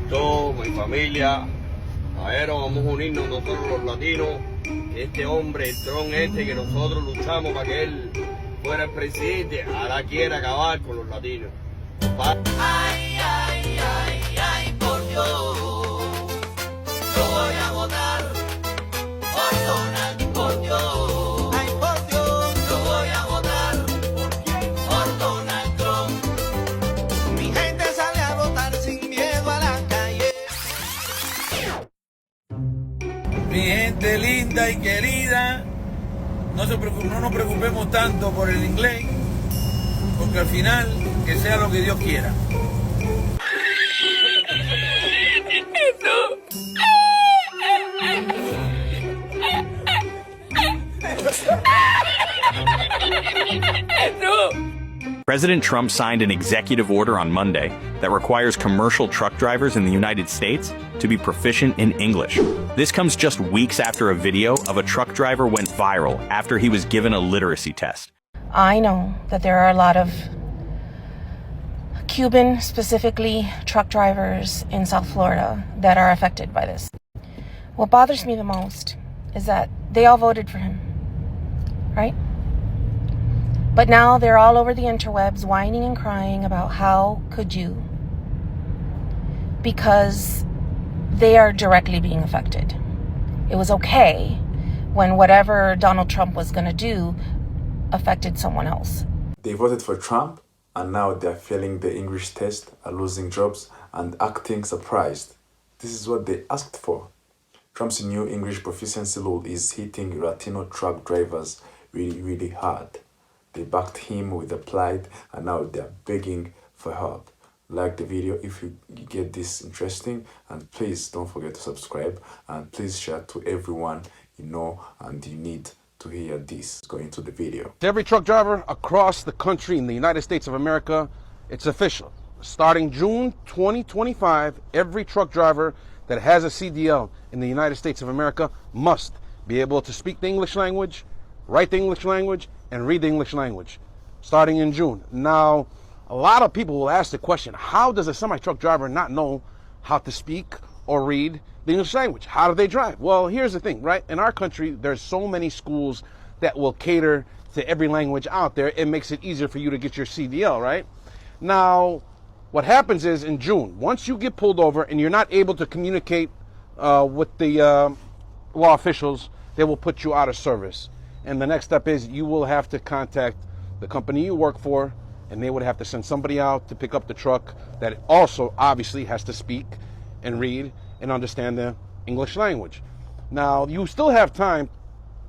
Yo, mi familia, a ver, vamos a unirnos nosotros los latinos, que este hombre, el Trump que nosotros luchamos para que él fuera el presidente, ahora quiere acabar con los latinos. Ay, ay, ay, ay, por Dios, yo voy a votar por Donald, por Dios. Ay, por Dios, yo voy a votar por Donald Trump. Mi gente sale a votar sin miedo a la calle. Mi gente linda y querida, no nos preocupemos tanto por el inglés, porque al final que sea lo que Dios quiera. President Trump signed an executive order on Monday that requires commercial truck drivers in the United States to be proficient in English. This comes just weeks after a video of a truck driver went viral after he was given a literacy test. I know that there are a lot of Cuban, specifically truck drivers in South Florida, that are affected by this. What bothers me the most is that they all voted for him, right? But now they're all over the interwebs whining and crying about how could you, because they are directly being affected. It was okay when whatever Donald Trump was going to do affected someone else. They voted for Trump, and now they're failing the English test, are losing jobs, and acting surprised. This is what they asked for. Trump's new English proficiency law is hitting Latino truck drivers really, really hard. They backed him with a plight, and now they're begging for help. Like the video if you get this interesting, and please don't forget to subscribe, and please share to everyone you know and you need to hear this. Go into the video. Every truck driver across the country in the United States of America, it's official. Starting June 2025, every truck driver that has a CDL in the United States of America must be able to speak the English language, write the English language, and read the English language, starting in June. Now, a lot of people will ask the question, how does a semi-truck driver not know how to speak or read the English language? How do they drive? Well, here's the thing, right? In our country, there's so many schools that will cater to every language out there. It makes it easier for you to get your CDL, right? Now, what happens is in June, once you get pulled over and you're not able to communicate with the law officials, they will put you out of service. And the next step is you will have to contact the company you work for, and they would have to send somebody out to pick up the truck that also obviously has to speak and read and understand the English language. Now, you still have time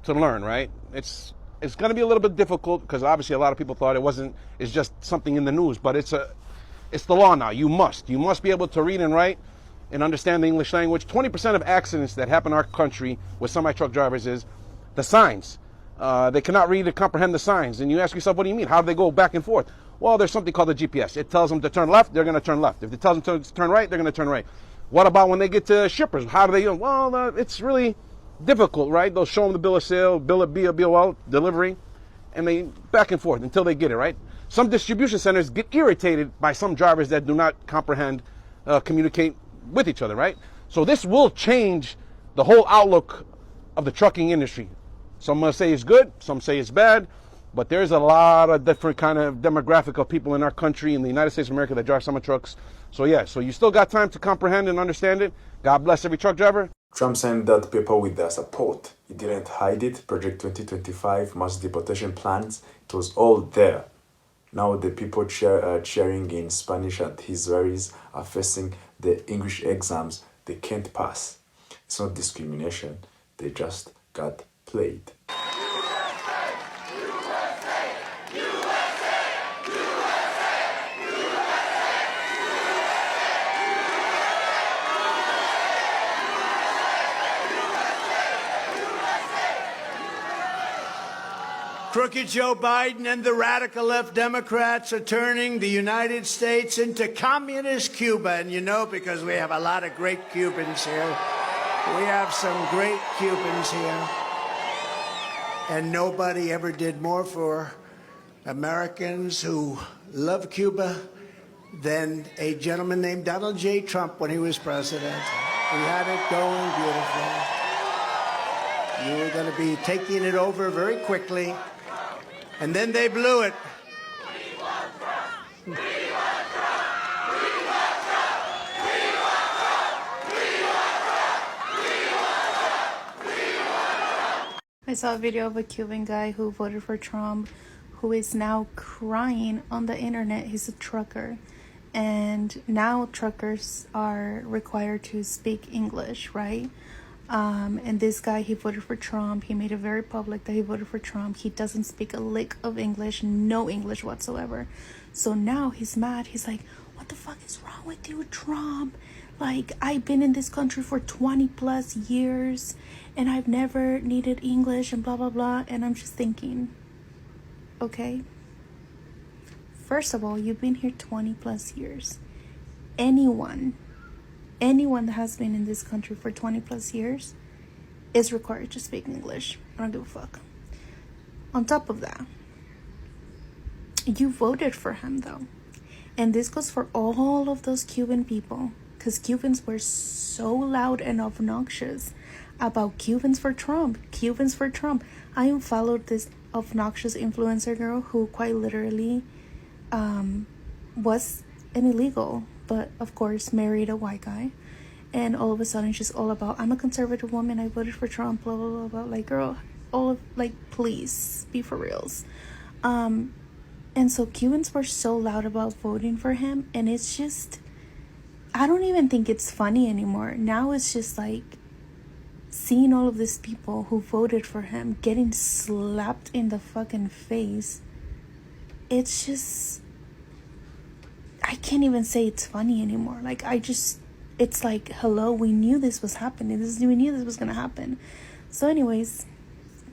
to learn, right? It's going to be a little bit difficult because obviously a lot of people thought it's just something in the news, but it's the law now. You must be able to read and write and understand the English language. 20% of accidents that happen in our country with semi-truck drivers is the signs. They cannot read or comprehend the signs. And you ask yourself, what do you mean? How do they go back and forth? Well, there's something called the GPS. It tells them to turn left, they're going to turn left. If it tells them to turn right, they're going to turn right. What about when they get to shippers? How do they? Well, it's really difficult, right? They'll show them the bill of sale, bill of BOL, delivery, and they back and forth until they get it, right? Some distribution centers get irritated by some drivers that do not comprehend, communicate with each other, right? So this will change the whole outlook of the trucking industry. Some say it's good, some say it's bad, but there's a lot of different kind of demographic of people in our country, in the United States of America, that drive semi trucks. So yeah, so you still got time to comprehend and understand it. God bless every truck driver. Trump signed that paper with their support. He didn't hide it. Project 2025, mass deportation plans, it was all there. Now the people cheering in Spanish at his rallies are facing the English exams they can't pass. It's not discrimination, they just got played. Crooked Joe Biden and the radical left Democrats are turning the United States into communist Cuba. And you know, because we have a lot of great Cubans here. We have some great Cubans here. And nobody ever did more for Americans who love Cuba than a gentleman named Donald J. Trump when he was president. We had it going beautifully. You were going to be taking it over very quickly, and then they blew it. I saw a video of a Cuban guy who voted for Trump who is now crying on the internet. He's a trucker, and now truckers are required to speak English, right? And this guy, he voted for Trump. He made it very public that he voted for Trump. He doesn't speak a lick of English, no English whatsoever. So now he's mad. He's like, what the fuck is wrong with you, Trump? Like, I've been in this country for 20 plus years and I've never needed English and blah, blah, blah. And I'm just thinking, okay, first of all, you've been here 20 plus years. Anyone that has been in this country for 20 plus years is required to speak English. I don't give a fuck. On top of that, you voted for him though. And this goes for all of those Cuban people, because Cubans were so loud and obnoxious about Cubans for Trump. Cubans for Trump. I unfollowed this obnoxious influencer girl who quite literally was an illegal, but of course married a white guy. And all of a sudden she's all about, I'm a conservative woman, I voted for Trump, blah, blah, blah, blah. Like, girl, please be for reals. And so Cubans were so loud about voting for him, and it's just, I don't even think it's funny anymore. Now it's just like seeing all of these people who voted for him getting slapped in the fucking face. It's just, I can't even say it's funny anymore. Like, it's like, hello, we knew this was happening. We knew this was gonna happen. So anyways,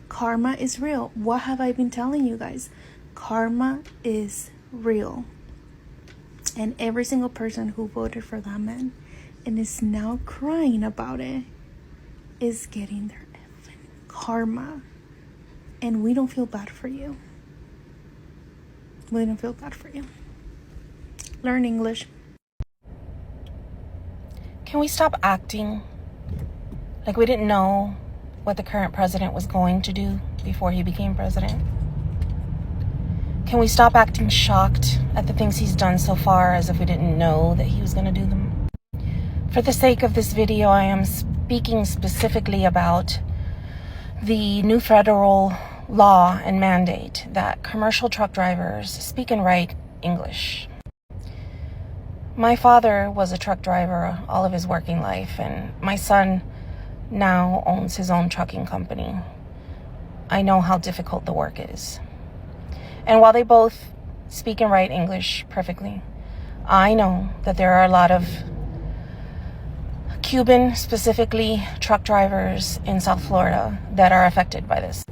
karma is real. What have I been telling you guys? Karma is real. And every single person who voted for that man and is now crying about it is getting their effing karma. And we don't feel bad for you. We don't feel bad for you. Learn English. Can we stop acting like we didn't know what the current president was going to do before he became president? Can we stop acting shocked at the things he's done so far as if we didn't know that he was going to do them? For the sake of this video, I am speaking specifically about the new federal law and mandate that commercial truck drivers speak and write English. My father was a truck driver all of his working life, and my son now owns his own trucking company. I know how difficult the work is. And while they both speak and write English perfectly, I know that there are a lot of Cuban, specifically truck drivers in South Florida, that are affected by this.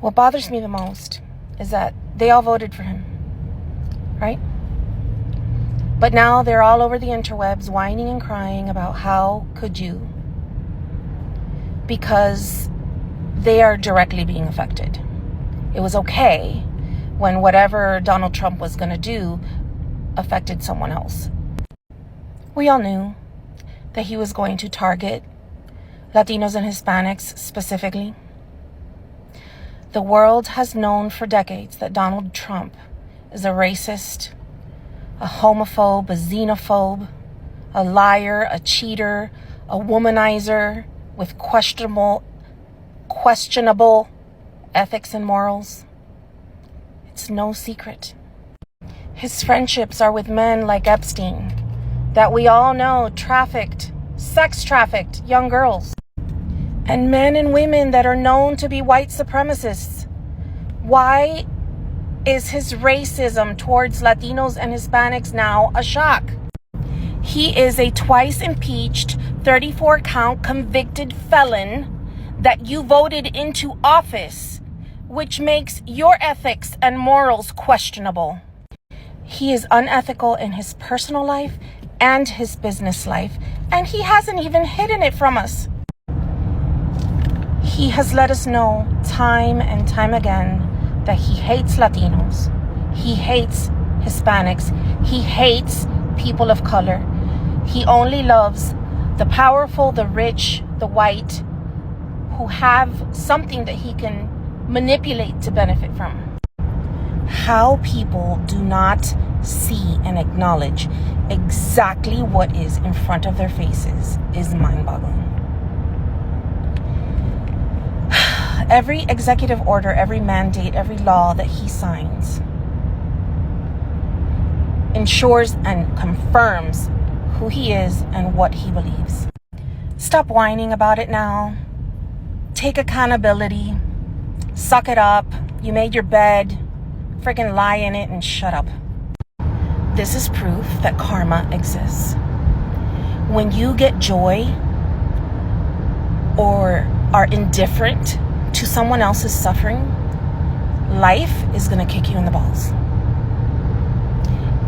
What bothers me the most is that they all voted for him, right? But now they're all over the interwebs whining and crying about how could you, because they are directly being affected. It was okay when whatever Donald Trump was going to do affected someone else. We all knew that he was going to target Latinos and Hispanics specifically. The world has known for decades that Donald Trump is a racist, a homophobe, a xenophobe, a liar, a cheater, a womanizer with questionable ethics and morals. It's no secret. His friendships are with men like Epstein, that we all know sex trafficked young girls, and men and women that are known to be white supremacists. Why is his racism towards Latinos and Hispanics now a shock? He is a twice impeached, 34-count convicted felon that you voted into office, which makes your ethics and morals questionable. He is unethical in his personal life and his business life, and he hasn't even hidden it from us. He has let us know time and time again that he hates Latinos, he hates Hispanics, He hates people of color. He only loves the powerful, the rich, the white, who have something that he can manipulate to benefit from. How people do not see and acknowledge exactly what is in front of their faces is mind-boggling. Every executive order, every mandate, every law that he signs ensures and confirms who he is and what he believes. Stop whining about it now. Take accountability. Suck it up. You made your bed. Freaking lie in it and shut up. This is proof that karma exists. When you get joy or are indifferent to someone else's suffering, life is going to kick you in the balls.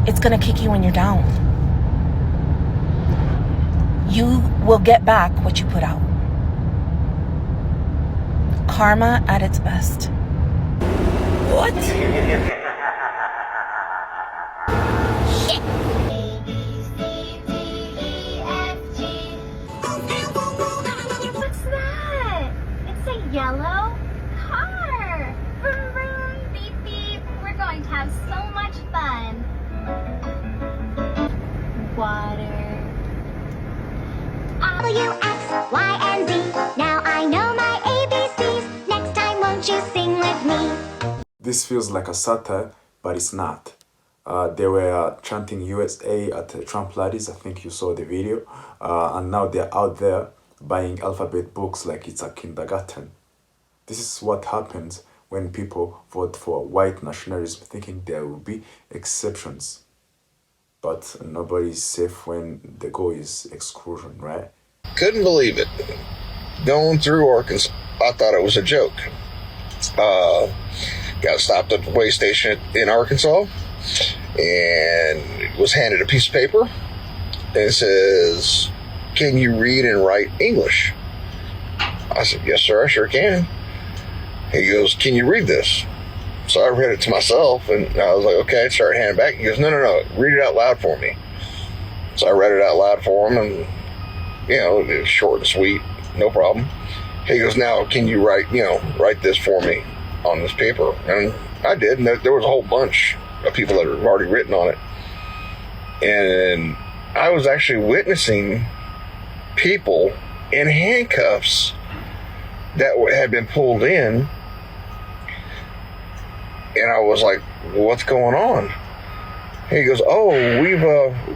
It's going to kick you when you're down. You will get back what you put out. Karma at its best. What? What's that? It's a yellow car. Vroom, vroom, beep, beep. We're going to have so much fun. Water. W, X, Y, and Z. Now I know my ABCs. Next time, won't you sing with me? This feels like a satire, but it's not. They were chanting USA at Trump rallies. I think you saw the video. And now they're out there buying alphabet books like it's a kindergarten. This is what happens when people vote for white nationalism, thinking there will be exceptions. But nobody is safe when the goal is exclusion, right? Couldn't believe it. Going through Arkansas, I thought it was a joke. Got stopped at the way station in Arkansas and was handed a piece of paper. And it says, "Can you read and write English?" I said, "Yes, sir, I sure can." He goes, "Can you read this?" So I read it to myself, and I was like, okay, start handing it back. He goes, no, read it out loud for me. So I read it out loud for him, and, you know, it was short and sweet, no problem. He goes, "Now, can you write this for me on this paper?" And I did, and there was a whole bunch of people that had already written on it. And I was actually witnessing people in handcuffs that had been pulled in. And I was like, "What's going on?" He goes, "Oh, we've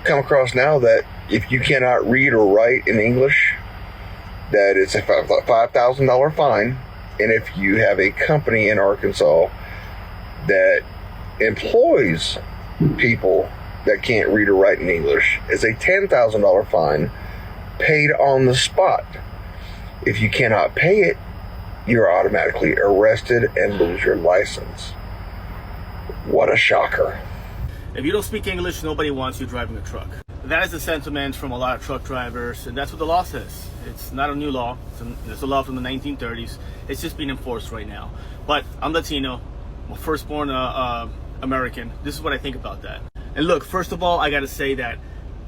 come across now that if you cannot read or write in English, that it's a $5,000 fine. And if you have a company in Arkansas that employs people that can't read or write in English, it's a $10,000 fine paid on the spot. If you cannot pay it, you're automatically arrested and lose your license." What a shocker. If you don't speak English, nobody wants you driving a truck. That is the sentiment from a lot of truck drivers, and that's what the law says. It's not a new law. It's a law from the 1930s. It's just being enforced right now. But I'm Latino, I'm a firstborn American. This is what I think about that. And look, first of all, I gotta say that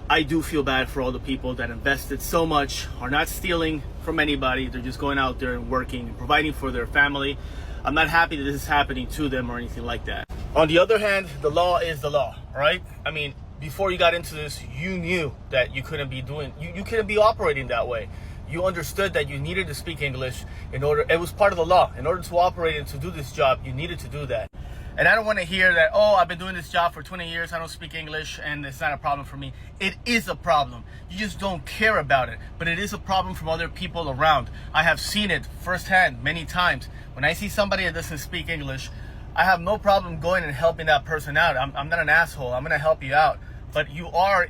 I do feel bad for all the people that invested so much, are not stealing from anybody. They're just going out there and working and providing for their family. I'm not happy that this is happening to them or anything like that. On the other hand, the law is the law, right? I mean, before you got into this, you knew that you couldn't be doing, you couldn't be operating that way. You understood that you needed to speak English in order, it was part of the law. In order to operate and to do this job, you needed to do that. And I don't want to hear that, oh, I've been doing this job for 20 years, I don't speak English, and it's not a problem for me. It is a problem. You just don't care about it. But it is a problem from other people around. I have seen it firsthand many times. When I see somebody that doesn't speak English, I have no problem going and helping that person out. I'm not an asshole. I'm going to help you out. But you are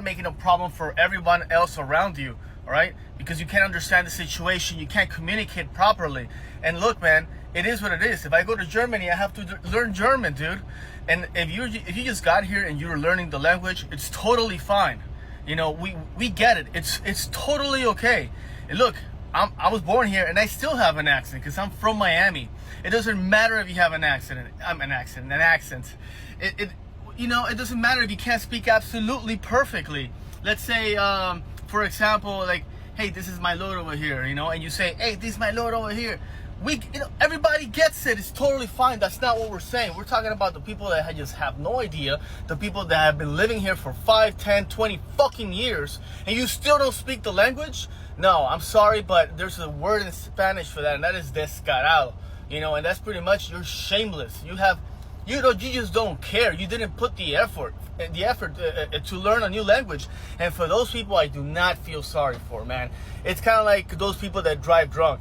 making a problem for everyone else around you, all right? Because you can't understand the situation. You can't communicate properly. And look, man, it is what it is. If I go to Germany, I have to learn German, dude. And if you just got here and you're learning the language, it's totally fine. You know, we get it. It's totally okay. And look, I was born here and I still have an accent because I'm from Miami. It doesn't matter if you have an accent. An accent. you know, it doesn't matter if you can't speak absolutely perfectly. Let's say, for example, like, hey, this is my lord over here, you know, and you say, hey, this is my lord over here. You know, everybody gets it. It's totally fine. That's not what we're saying. We're talking about the people that just have no idea, the people that have been living here for 5, 10, 20 fucking years, and you still don't speak the language? No, I'm sorry, but there's a word in Spanish for that, and that is descarado. You know, and that's pretty much, you're shameless. You just don't care. You didn't put the effort to learn a new language. And for those people, I do not feel sorry for, man. It's kind of like those people that drive drunk.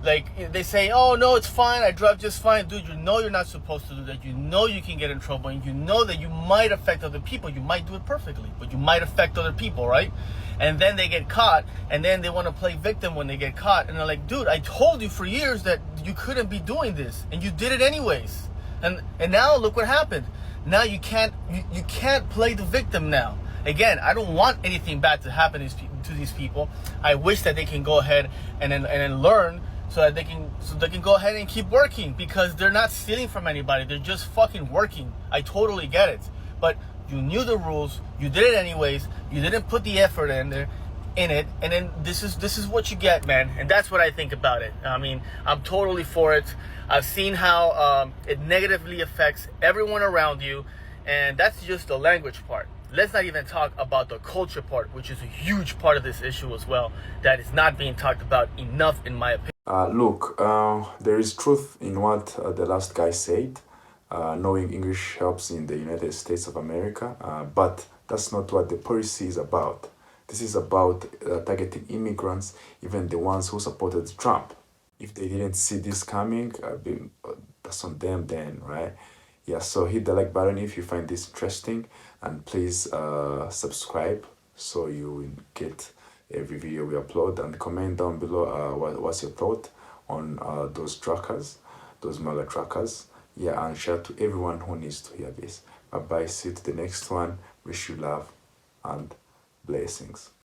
Like, they say, oh, no, it's fine, I drive just fine. Dude, you know you're not supposed to do that. You know you can get in trouble, and you know that you might affect other people. You might do it perfectly, but you might affect other people, right? And then they get caught, and then they want to play victim when they get caught. And they're like, dude, I told you for years that you couldn't be doing this, and you did it anyways. And now look what happened. Now you can't play the victim now. Again, I don't want anything bad to happen to these people. I wish that they can go ahead and then learn, so that they can go ahead and keep working, because they're not stealing from anybody. They're just fucking working. I totally get it. But you knew the rules. You did it anyways. You didn't put the effort in it, and then this is what you get, man. And that's what I think about it. I mean, I'm totally for it. I've seen how it negatively affects everyone around you, and that's just the language part. Let's not even talk about the culture part, which is a huge part of this issue as well, that is not being talked about enough, in my opinion. Look, there is truth in what the last guy said. Knowing English helps in the United States of America, but that's not what the policy is about. This is about targeting immigrants, even the ones who supported Trump. If they didn't see this coming, that's on them then, right? Yeah, so hit the like button if you find this interesting, and please subscribe so you will get every video we upload, and comment down below what's your thought on those truckers, those MAGA truckers. Yeah, and share to everyone who needs to hear this. Bye bye, see you to the next one. Wish you love and blessings.